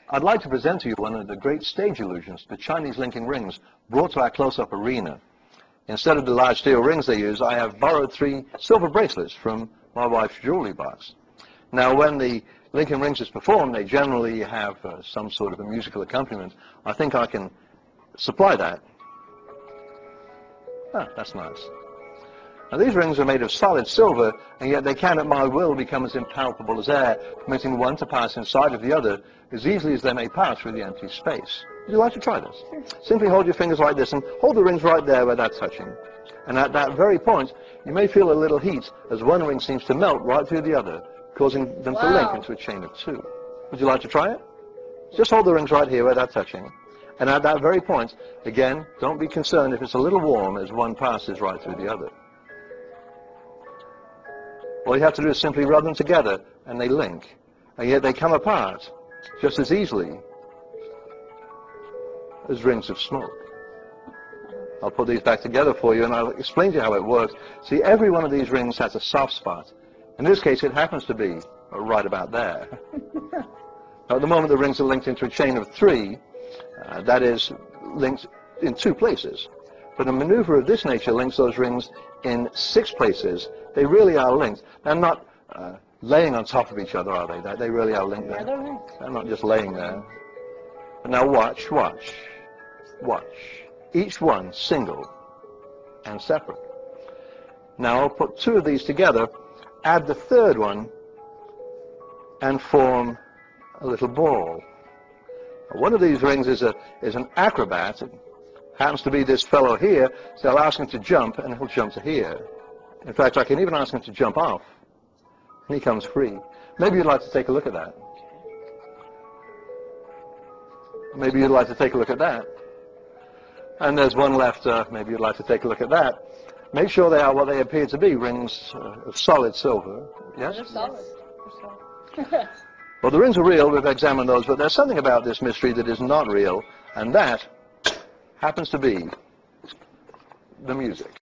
I'd like to present to you one of the great stage illusions, the Chinese linking rings, brought to our close-up arena. Instead of the large steel rings they use, I have borrowed 3 silver bracelets from my wife's jewelry box. Now, when the linking rings is performed, they generally have some sort of a musical accompaniment. I think I can supply that. Ah, that's nice. Now, these rings are made of solid silver, and yet they can, at my will, become as impalpable as air, permitting one to pass inside of the other as easily as they may pass through the empty space. Would you like to try this? Sure. Simply hold your fingers like this and hold the rings right there where they're touching. And at that very point, you may feel a little heat as one ring seems to melt right through the other, causing them to link into a chain of 2. Would you like to try it? Just hold the rings right here where they're touching. And at that very point, again, don't be concerned if it's a little warm as one passes right through the other. All you have to do is simply rub them together, and they link. And yet they come apart just as easily as rings of smoke. I'll put these back together for you, and I'll explain to you how it works. See, every one of these rings has a soft spot. In this case, it happens to be right about there. Now, at the moment, the rings are linked into a chain of 3. That is, linked in 2 places. But a maneuver of this nature links those rings in 6 places. They really are linked. They're not laying on top of each other, are they? They really are linked there. They're not just laying there. But now watch, watch, watch. Each one single and separate. Now I'll put 2 of these together, add the 3rd one, and form a little ball. One of these rings is an acrobat. It happens to be this fellow here, so I'll ask him to jump, and he'll jump to here. In fact, I can even ask him to jump off, and he comes free. Maybe you'd like to take a look at that. Maybe you'd like to take a look at that. And there's one left, maybe you'd like to take a look at that. Make sure they are what they appear to be, rings of solid silver. Yes? They're solid. They're solid. Well, the rings are real, we've examined those, but there's something about this mystery that is not real, and that happens to be the music.